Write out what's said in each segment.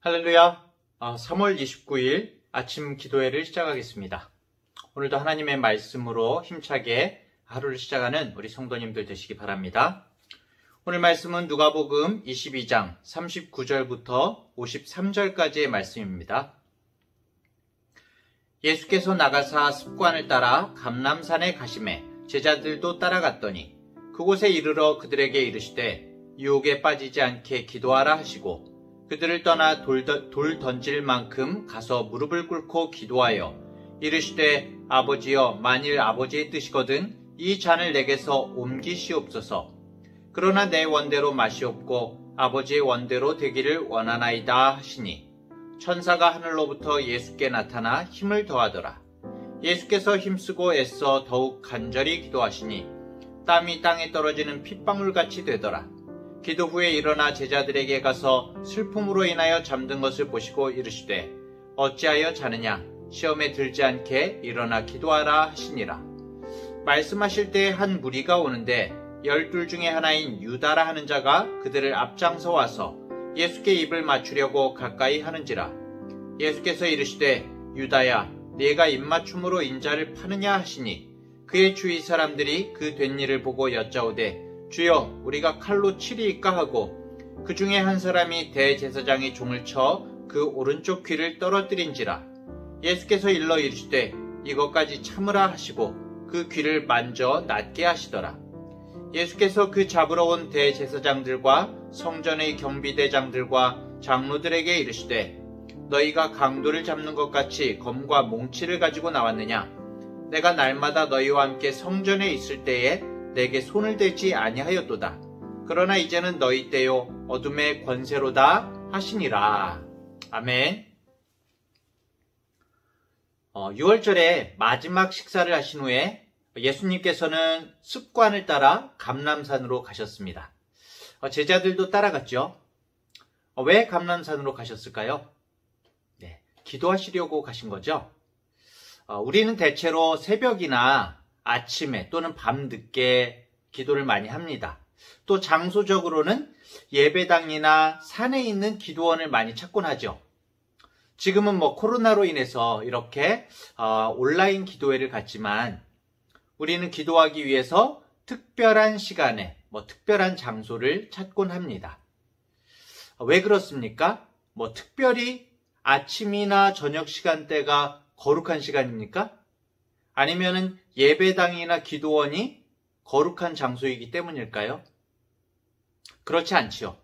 할렐루야. 3월 29일 아침 기도회를 시작하겠습니다. 오늘도 하나님의 말씀으로 힘차게 하루를 시작하는 우리 성도님들 되시기 바랍니다. 오늘 말씀은 누가복음 22장 39절부터 53절까지의 말씀입니다. 예수께서 나가사 습관을 따라 감람산에 가시매 제자들도 따라갔더니 그곳에 이르러 그들에게 이르시되 유혹에 빠지지 않게 기도하라 하시고 그들을 떠나 돌 던질 만큼 가서 무릎을 꿇고 기도하여 이르시되 아버지여 만일 아버지의 뜻이거든 이 잔을 내게서 옮기시옵소서. 그러나 내 원대로 마시옵고 아버지의 원대로 되기를 원하나이다 하시니 천사가 하늘로부터 예수께 나타나 힘을 더하더라. 예수께서 힘쓰고 애써 더욱 간절히 기도하시니 땀이 땅에 떨어지는 핏방울같이 되더라. 기도 후에 일어나 제자들에게 가서 슬픔으로 인하여 잠든 것을 보시고 이르시되 어찌하여 자느냐 시험에 들지 않게 일어나 기도하라 하시니라. 말씀하실 때 한 무리가 오는데 12 중에 하나인 유다라 하는 자가 그들을 앞장서 와서 예수께 입을 맞추려고 가까이 하는지라. 예수께서 이르시되 유다야 네가 입맞춤으로 인자를 파느냐 하시니 그의 주위 사람들이 그 된 일을 보고 여짜오되 주여 우리가 칼로 치리이까 하고 그 중에 한 사람이 대제사장의 종을 쳐 그 오른쪽 귀를 떨어뜨린지라. 예수께서 일러 이르시되 이것까지 참으라 하시고 그 귀를 만져 낫게 하시더라. 예수께서 그 잡으러 온 대제사장들과 성전의 경비대장들과 장로들에게 이르시되 너희가 강도를 잡는 것 같이 검과 몽치를 가지고 나왔느냐? 내가 날마다 너희와 함께 성전에 있을 때에 내게 손을 대지 아니하였도다. 그러나 이제는 너희 때요 어둠의 권세로다 하시니라. 아멘. 6월절에 마지막 식사를 하신 후에 예수님께서는 습관을 따라 감람산으로 가셨습니다. 제자들도 따라갔죠. 왜 감람산으로 가셨을까요? 네, 기도하시려고 가신 거죠. 우리는 대체로 새벽이나 아침에 또는 밤늦게 기도를 많이 합니다. 또 장소적으로는 예배당이나 산에 있는 기도원을 많이 찾곤 하죠. 지금은 코로나로 인해서 이렇게 온라인 기도회를 갖지만 우리는 기도하기 위해서 특별한 시간에 특별한 장소를 찾곤 합니다. 왜 그렇습니까? 특별히 아침이나 저녁 시간대가 거룩한 시간입니까? 아니면은 예배당이나 기도원이 거룩한 장소이기 때문일까요? 그렇지 않지요.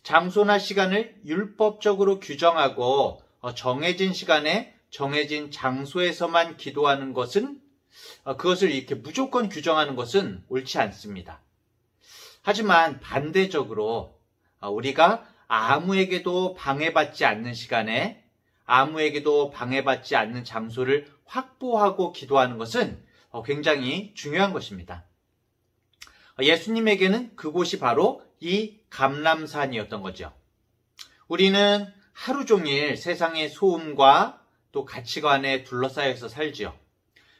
장소나 시간을 율법적으로 규정하고 정해진 시간에 정해진 장소에서만 기도하는 것은 그것을 이렇게 무조건 규정하는 것은 옳지 않습니다. 하지만 반대적으로 우리가 아무에게도 방해받지 않는 시간에 아무에게도 방해받지 않는 장소를 확보하고 기도하는 것은 굉장히 중요한 것입니다. 예수님에게는 그곳이 바로 이 감람산이었던 거죠. 우리는 하루 종일 세상의 소음과 또 가치관에 둘러싸여서 살지요.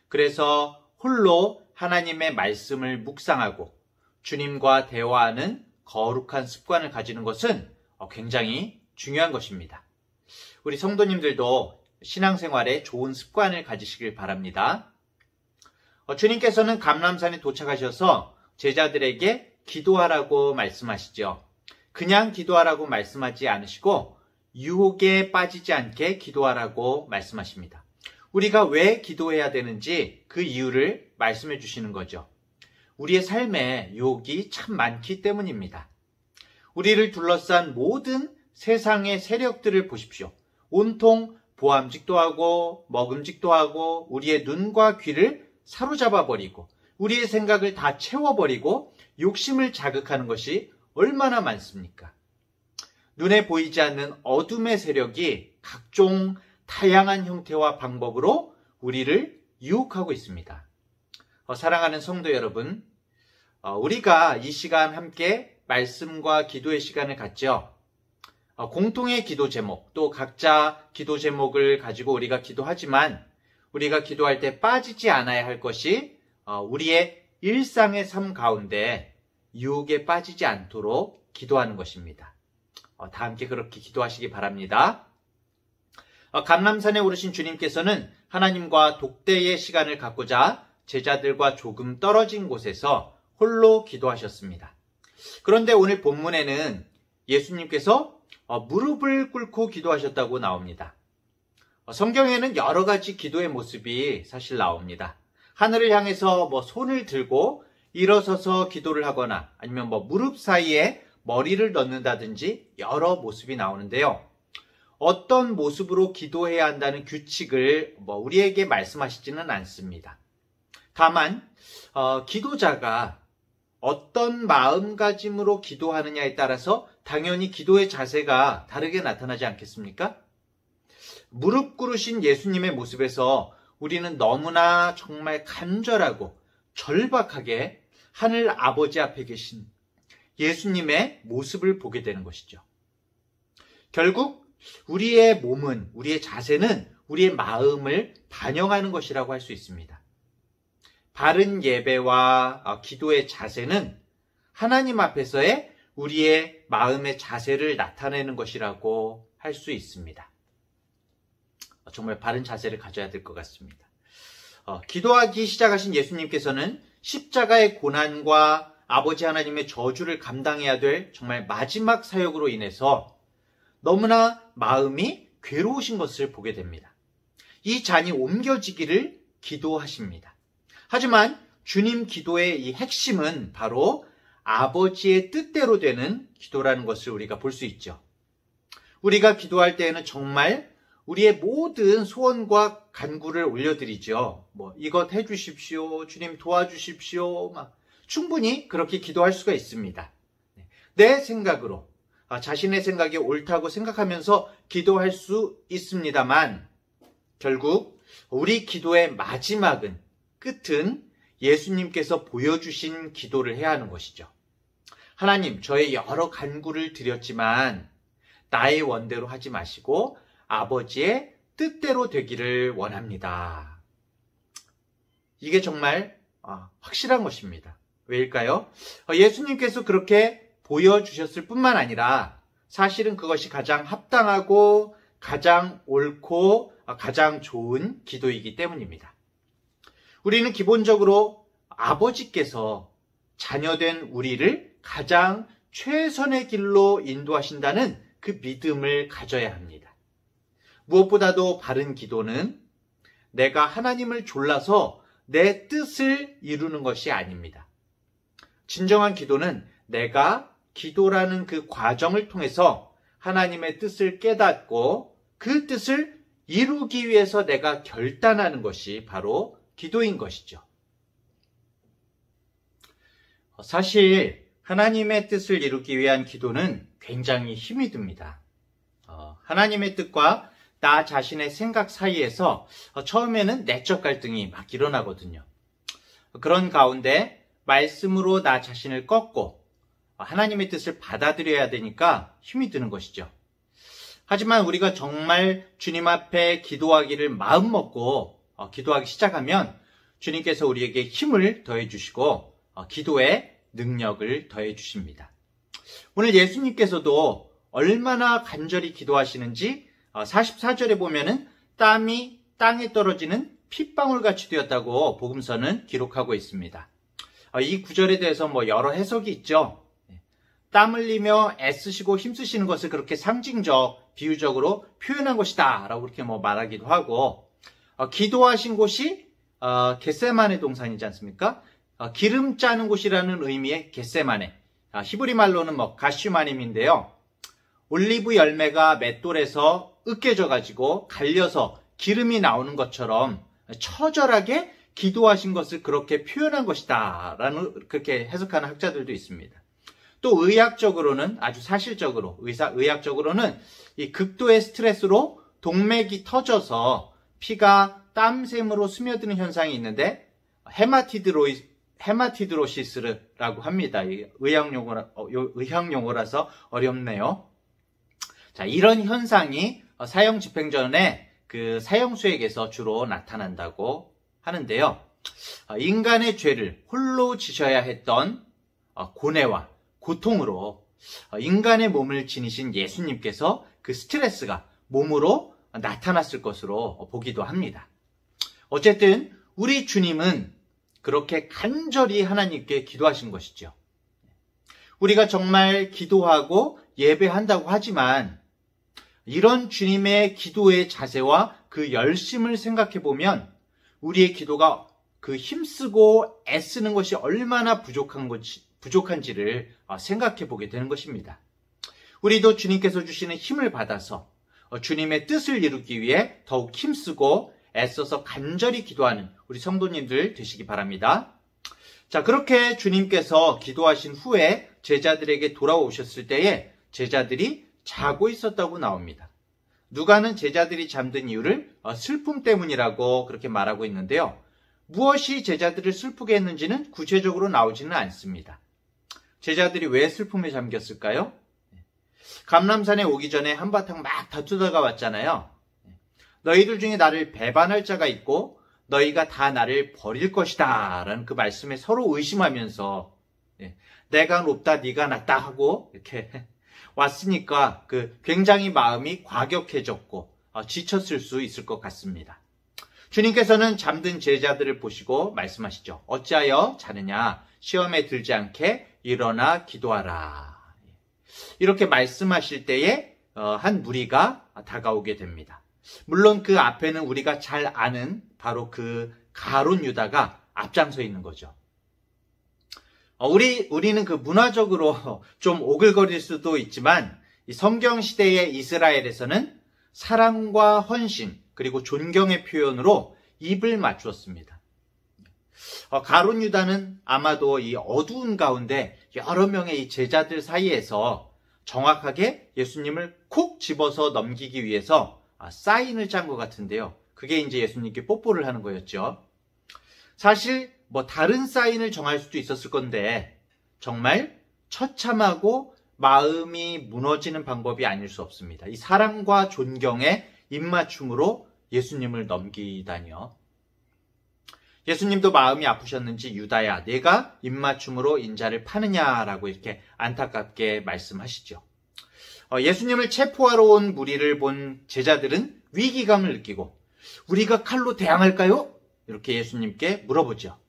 그래서 홀로 하나님의 말씀을 묵상하고 주님과 대화하는 거룩한 습관을 가지는 것은 굉장히 중요한 것입니다. 우리 성도님들도 신앙생활에 좋은 습관을 가지시길 바랍니다. 주님께서는 감람산에 도착하셔서 제자들에게 기도하라고 말씀하시죠. 그냥 기도하라고 말씀하지 않으시고 유혹에 빠지지 않게 기도하라고 말씀하십니다. 우리가 왜 기도해야 되는지 그 이유를 말씀해 주시는 거죠. 우리의 삶에 유혹이 참 많기 때문입니다. 우리를 둘러싼 모든 세상의 세력들을 보십시오. 온통 보암직도 하고 먹음직도 하고 우리의 눈과 귀를 사로잡아 버리고 우리의 생각을 다 채워버리고 욕심을 자극하는 것이 얼마나 많습니까? 눈에 보이지 않는 어둠의 세력이 각종 다양한 형태와 방법으로 우리를 유혹하고 있습니다. 사랑하는 성도 여러분, 우리가 이 시간 함께 말씀과 기도의 시간을 갖죠. 공통의 기도 제목, 또 각자 기도 제목을 가지고 우리가 기도하지만 우리가 기도할 때 빠지지 않아야 할 것이 우리의 일상의 삶 가운데 유혹에 빠지지 않도록 기도하는 것입니다. 다 함께 그렇게 기도하시기 바랍니다. 감람산에 오르신 주님께서는 하나님과 독대의 시간을 갖고자 제자들과 조금 떨어진 곳에서 홀로 기도하셨습니다. 그런데 오늘 본문에는 예수님께서 무릎을 꿇고 기도하셨다고 나옵니다. 성경에는 여러 가지 기도의 모습이 사실 나옵니다. 하늘을 향해서 손을 들고 일어서서 기도를 하거나 아니면 무릎 사이에 머리를 넣는다든지 여러 모습이 나오는데요. 어떤 모습으로 기도해야 한다는 규칙을 우리에게 말씀하시지는 않습니다. 다만 기도자가 어떤 마음가짐으로 기도하느냐에 따라서 당연히 기도의 자세가 다르게 나타나지 않겠습니까? 무릎 꿇으신 예수님의 모습에서 우리는 너무나 정말 간절하고 절박하게 하늘 아버지 앞에 계신 예수님의 모습을 보게 되는 것이죠. 결국 우리의 몸은, 우리의 자세는 우리의 마음을 반영하는 것이라고 할 수 있습니다. 바른 예배와 기도의 자세는 하나님 앞에서의 우리의 마음의 자세를 나타내는 것이라고 할 수 있습니다. 정말 바른 자세를 가져야 될 것 같습니다. 기도하기 시작하신 예수님께서는 십자가의 고난과 아버지 하나님의 저주를 감당해야 될 정말 마지막 사역으로 인해서 너무나 마음이 괴로우신 것을 보게 됩니다. 이 잔이 옮겨지기를 기도하십니다. 하지만 주님 기도의 이 핵심은 바로 아버지의 뜻대로 되는 기도라는 것을 우리가 볼 수 있죠. 우리가 기도할 때에는 정말 우리의 모든 소원과 간구를 올려드리죠. 이것 해주십시오. 주님 도와주십시오. 충분히 그렇게 기도할 수가 있습니다. 내 생각으로, 자신의 생각이 옳다고 생각하면서 기도할 수 있습니다만 결국 우리 기도의 마지막은, 끝은 예수님께서 보여주신 기도를 해야 하는 것이죠. 하나님, 저의 여러 간구를 드렸지만 나의 원대로 하지 마시고 아버지의 뜻대로 되기를 원합니다. 이게 정말 확실한 것입니다. 왜일까요? 예수님께서 그렇게 보여주셨을 뿐만 아니라 사실은 그것이 가장 합당하고 가장 옳고 가장 좋은 기도이기 때문입니다. 우리는 기본적으로 아버지께서 자녀된 우리를 가장 최선의 길로 인도하신다는 그 믿음을 가져야 합니다. 무엇보다도 바른 기도는 내가 하나님을 졸라서 내 뜻을 이루는 것이 아닙니다. 진정한 기도는 내가 기도라는 그 과정을 통해서 하나님의 뜻을 깨닫고 그 뜻을 이루기 위해서 내가 결단하는 것이 바로 기도인 것이죠. 사실 하나님의 뜻을 이루기 위한 기도는 굉장히 힘이 듭니다. 하나님의 뜻과 나 자신의 생각 사이에서 처음에는 내적 갈등이 막 일어나거든요. 그런 가운데 말씀으로 나 자신을 꺾고 하나님의 뜻을 받아들여야 되니까 힘이 드는 것이죠. 하지만 우리가 정말 주님 앞에 기도하기를 마음먹고 기도하기 시작하면 주님께서 우리에게 힘을 더해 주시고 기도의 능력을 더해 주십니다. 오늘 예수님께서도 얼마나 간절히 기도하시는지 44절에 보면은 땀이 땅에 떨어지는 핏방울같이 되었다고 복음서는 기록하고 있습니다. 이 구절에 대해서 여러 해석이 있죠. 땀 흘리며 애쓰시고 힘쓰시는 것을 그렇게 상징적, 비유적으로 표현한 것이다 라고 그렇게 말하기도 하고, 기도하신 곳이 겟세마네 동산이지 않습니까? 기름 짜는 곳이라는 의미의 겟세마네, 히브리 말로는 가슈마님인데요. 올리브 열매가 맷돌에서 으깨져 가지고 갈려서 기름이 나오는 것처럼 처절하게 기도하신 것을 그렇게 표현한 것이다 라는 그렇게 해석하는 학자들도 있습니다. 또 의학적으로는, 아주 사실적으로 의학적으로는 이 극도의 스트레스로 동맥이 터져서 피가 땀샘으로 스며드는 현상이 있는데 헤마티드로시스라고 합니다. 의학 용어라서 어렵네요. 자, 이런 현상이 사형 집행 전에 그 사형수에게서 주로 나타난다고 하는데요. 인간의 죄를 홀로 지셔야 했던 고뇌와 고통으로 인간의 몸을 지니신 예수님께서 그 스트레스가 몸으로 나타났을 것으로 보기도 합니다. 어쨌든 우리 주님은 그렇게 간절히 하나님께 기도하신 것이죠. 우리가 정말 기도하고 예배한다고 하지만 이런 주님의 기도의 자세와 그 열심을 생각해 보면 우리의 기도가 그 힘쓰고 애쓰는 것이 얼마나 부족한지를 생각해 보게 되는 것입니다. 우리도 주님께서 주시는 힘을 받아서 주님의 뜻을 이루기 위해 더욱 힘쓰고 애써서 간절히 기도하는 우리 성도님들 되시기 바랍니다. 자, 그렇게 주님께서 기도하신 후에 제자들에게 돌아오셨을 때에 제자들이 자고 있었다고 나옵니다. 누가는 제자들이 잠든 이유를 슬픔 때문이라고 그렇게 말하고 있는데요. 무엇이 제자들을 슬프게 했는지는 구체적으로 나오지는 않습니다. 제자들이 왜 슬픔에 잠겼을까요? 감람산에 오기 전에 한바탕 막 다투다가 왔잖아요. 너희들 중에 나를 배반할 자가 있고 너희가 다 나를 버릴 것이다 라는 그 말씀에 서로 의심하면서 내가 높다 네가 낮다 하고 이렇게 왔으니까 굉장히 마음이 과격해졌고 지쳤을 수 있을 것 같습니다. 주님께서는 잠든 제자들을 보시고 말씀하시죠. 어찌하여 자느냐? 시험에 들지 않게 일어나 기도하라. 이렇게 말씀하실 때에 한 무리가 다가오게 됩니다. 물론 그 앞에는 우리가 잘 아는 바로 그 가룟 유다가 앞장서 있는 거죠. 우리는 그 문화적으로 좀 오글거릴 수도 있지만 이 성경 시대의 이스라엘에서는 사랑과 헌신 그리고 존경의 표현으로 입을 맞추었습니다. 가룟 유다는 아마도 이 어두운 가운데 여러 명의 이 제자들 사이에서 정확하게 예수님을 콕 집어서 넘기기 위해서 사인을 짠 것 같은데요. 그게 이제 예수님께 뽀뽀를 하는 거였죠. 사실 다른 사인을 정할 수도 있었을 건데 정말 처참하고 마음이 무너지는 방법이 아닐 수 없습니다. 이 사랑과 존경의 입맞춤으로 예수님을 넘기다니요. 예수님도 마음이 아프셨는지 유다야 내가 입맞춤으로 인자를 파느냐라고 이렇게 안타깝게 말씀하시죠. 예수님을 체포하러 온 무리를 본 제자들은 위기감을 느끼고 우리가 칼로 대항할까요? 이렇게 예수님께 물어보죠.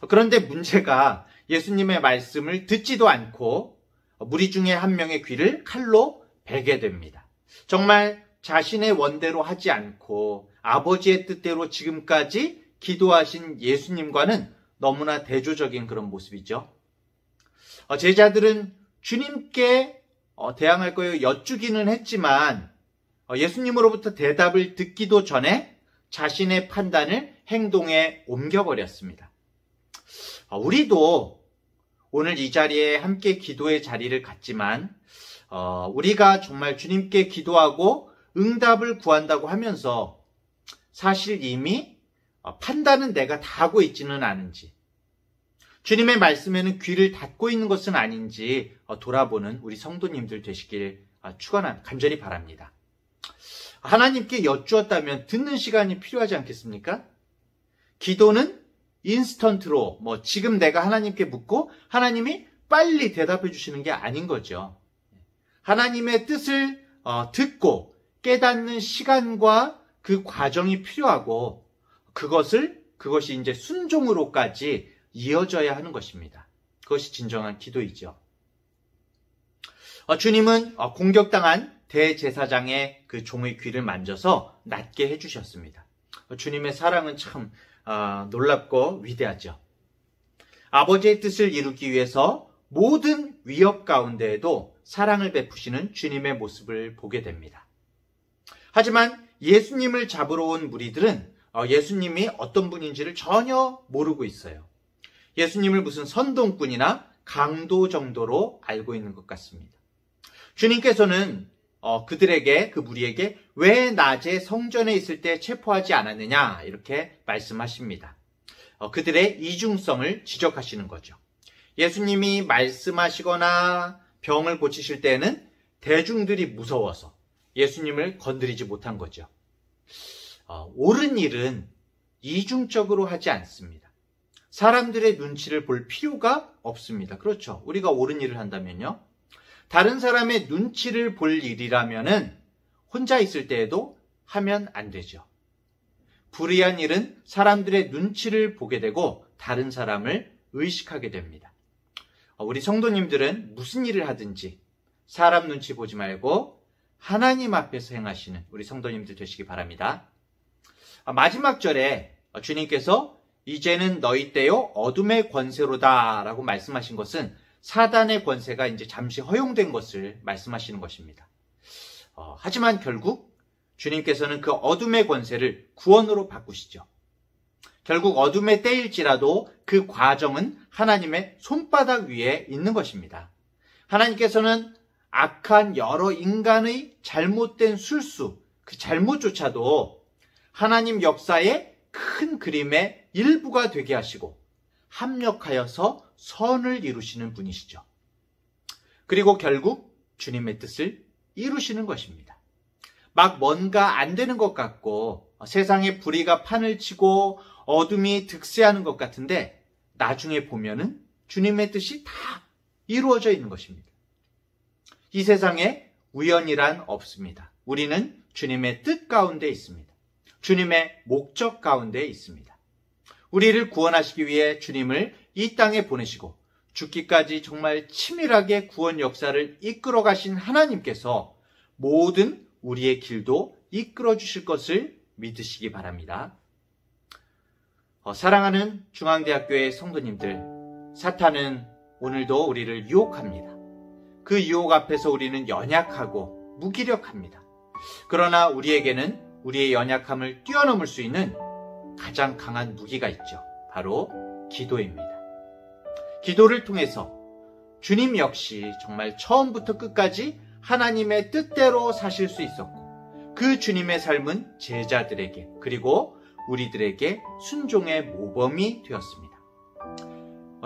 그런데 문제가 예수님의 말씀을 듣지도 않고 무리 중에 한 명의 귀를 칼로 베게 됩니다. 정말 자신의 원대로 하지 않고 아버지의 뜻대로 지금까지 기도하신 예수님과는 너무나 대조적인 그런 모습이죠. 제자들은 주님께 대항할 거예요 여쭈기는 했지만 예수님으로부터 대답을 듣기도 전에 자신의 판단을 행동에 옮겨버렸습니다. 우리도 오늘 이 자리에 함께 기도의 자리를 갖지만 우리가 정말 주님께 기도하고 응답을 구한다고 하면서 사실 이미 판단은 내가 다 하고 있지는 않은지 주님의 말씀에는 귀를 닫고 있는 것은 아닌지 돌아보는 우리 성도님들 되시길 간절히 바랍니다. 하나님께 여쭈었다면 듣는 시간이 필요하지 않겠습니까? 기도는 인스턴트로 지금 내가 하나님께 묻고 하나님이 빨리 대답해 주시는 게 아닌 거죠. 하나님의 뜻을 듣고 깨닫는 시간과 그 과정이 필요하고 그것이 이제 순종으로까지 이어져야 하는 것입니다. 그것이 진정한 기도이죠. 주님은 공격당한 대제사장의 그 종의 귀를 만져서 낫게 해주셨습니다. 주님의 사랑은 참 놀랍고 위대하죠. 아버지의 뜻을 이루기 위해서 모든 위협 가운데에도 사랑을 베푸시는 주님의 모습을 보게 됩니다. 하지만 예수님을 잡으러 온 무리들은 예수님이 어떤 분인지를 전혀 모르고 있어요. 예수님을 무슨 선동꾼이나 강도 정도로 알고 있는 것 같습니다. 주님께서는 그 무리에게 왜 낮에 성전에 있을 때 체포하지 않았느냐 이렇게 말씀하십니다. 그들의 이중성을 지적하시는 거죠. 예수님이 말씀하시거나 병을 고치실 때는 대중들이 무서워서 예수님을 건드리지 못한 거죠. 옳은 일은 이중적으로 하지 않습니다. 사람들의 눈치를 볼 필요가 없습니다. 그렇죠. 우리가 옳은 일을 한다면요. 다른 사람의 눈치를 볼 일이라면은 혼자 있을 때에도 하면 안 되죠. 불의한 일은 사람들의 눈치를 보게 되고 다른 사람을 의식하게 됩니다. 우리 성도님들은 무슨 일을 하든지 사람 눈치 보지 말고 하나님 앞에서 행하시는 우리 성도님들 되시기 바랍니다. 마지막 절에 주님께서 이제는 너희 때요 어둠의 권세로다 라고 말씀하신 것은 사단의 권세가 이제 잠시 허용된 것을 말씀하시는 것입니다. 하지만 결국 주님께서는 그 어둠의 권세를 구원으로 바꾸시죠. 결국 어둠의 때일지라도 그 과정은 하나님의 손바닥 위에 있는 것입니다. 하나님께서는 악한 여러 인간의 잘못된 술수, 그 잘못조차도 하나님 역사의 큰 그림의 일부가 되게 하시고 합력하여서 선을 이루시는 분이시죠. 그리고 결국 주님의 뜻을 이루시는 것입니다. 막 뭔가 안 되는 것 같고 세상에 불의가 판을 치고 어둠이 득세하는 것 같은데 나중에 보면은 주님의 뜻이 다 이루어져 있는 것입니다. 이 세상에 우연이란 없습니다. 우리는 주님의 뜻 가운데 있습니다. 주님의 목적 가운데 있습니다. 우리를 구원하시기 위해 주님을 이 땅에 보내시고 죽기까지 정말 치밀하게 구원 역사를 이끌어 가신 하나님께서 모든 우리의 길도 이끌어 주실 것을 믿으시기 바랍니다. 사랑하는 중앙대학교의 성도님들, 사탄은 오늘도 우리를 유혹합니다. 그 유혹 앞에서 우리는 연약하고 무기력합니다. 그러나 우리에게는 우리의 연약함을 뛰어넘을 수 있는 가장 강한 무기가 있죠. 바로 기도입니다. 기도를 통해서 주님 역시 정말 처음부터 끝까지 하나님의 뜻대로 사실 수 있었고 그 주님의 삶은 제자들에게 그리고 우리들에게 순종의 모범이 되었습니다.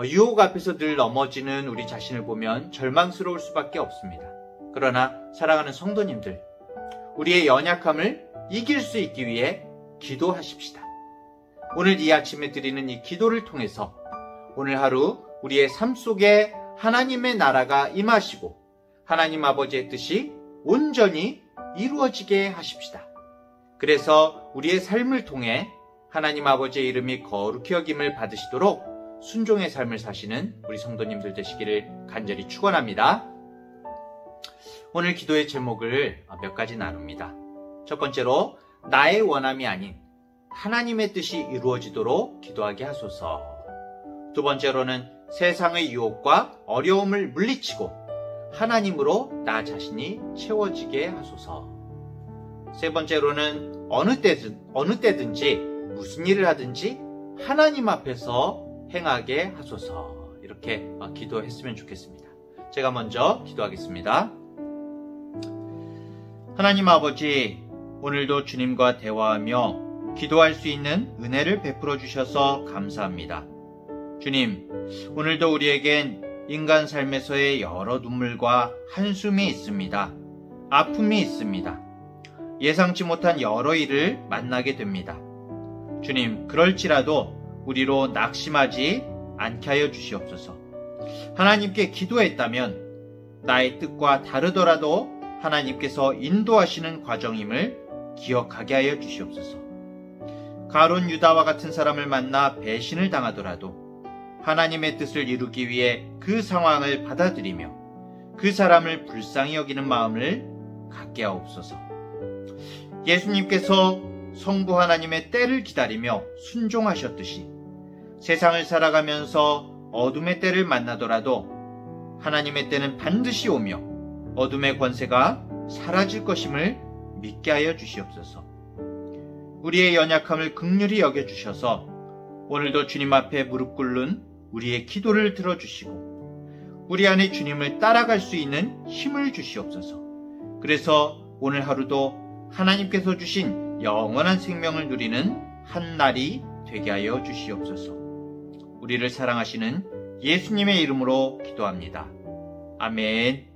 유혹 앞에서 늘 넘어지는 우리 자신을 보면 절망스러울 수밖에 없습니다. 그러나 사랑하는 성도님들, 우리의 연약함을 이길 수 있기 위해 기도하십시다. 오늘 이 아침에 드리는 이 기도를 통해서 오늘 하루 우리의 삶 속에 하나님의 나라가 임하시고 하나님 아버지의 뜻이 온전히 이루어지게 하십시다. 그래서 우리의 삶을 통해 하나님 아버지의 이름이 거룩히 여김을 받으시도록 순종의 삶을 사시는 우리 성도님들 되시기를 간절히 축원합니다. 오늘 기도의 제목을 몇 가지 나눕니다. 첫 번째로 나의 원함이 아닌 하나님의 뜻이 이루어지도록 기도하게 하소서. 두 번째로는 세상의 유혹과 어려움을 물리치고 하나님으로 나 자신이 채워지게 하소서. 세 번째로는 어느 때든지 무슨 일을 하든지 하나님 앞에서 행하게 하소서. 이렇게 기도했으면 좋겠습니다. 제가 먼저 기도하겠습니다. 하나님 아버지, 오늘도 주님과 대화하며 기도할 수 있는 은혜를 베풀어 주셔서 감사합니다. 주님, 오늘도 우리에겐 인간 삶에서의 여러 눈물과 한숨이 있습니다. 아픔이 있습니다. 예상치 못한 여러 일을 만나게 됩니다. 주님, 그럴지라도 우리로 낙심하지 않게 하여 주시옵소서. 하나님께 기도했다면 나의 뜻과 다르더라도 하나님께서 인도하시는 과정임을 기억하게 하여 주시옵소서. 가룟 유다와 같은 사람을 만나 배신을 당하더라도 하나님의 뜻을 이루기 위해 그 상황을 받아들이며 그 사람을 불쌍히 여기는 마음을 갖게 하옵소서. 예수님께서 성부 하나님의 때를 기다리며 순종하셨듯이 세상을 살아가면서 어둠의 때를 만나더라도 하나님의 때는 반드시 오며 어둠의 권세가 사라질 것임을 믿게 하여 주시옵소서. 우리의 연약함을 긍휼히 여겨주셔서 오늘도 주님 앞에 무릎 꿇는 우리의 기도를 들어주시고 우리 안에 주님을 따라갈 수 있는 힘을 주시옵소서. 그래서 오늘 하루도 하나님께서 주신 영원한 생명을 누리는 한 날이 되게 하여 주시옵소서. 우리를 사랑하시는 예수님의 이름으로 기도합니다. 아멘.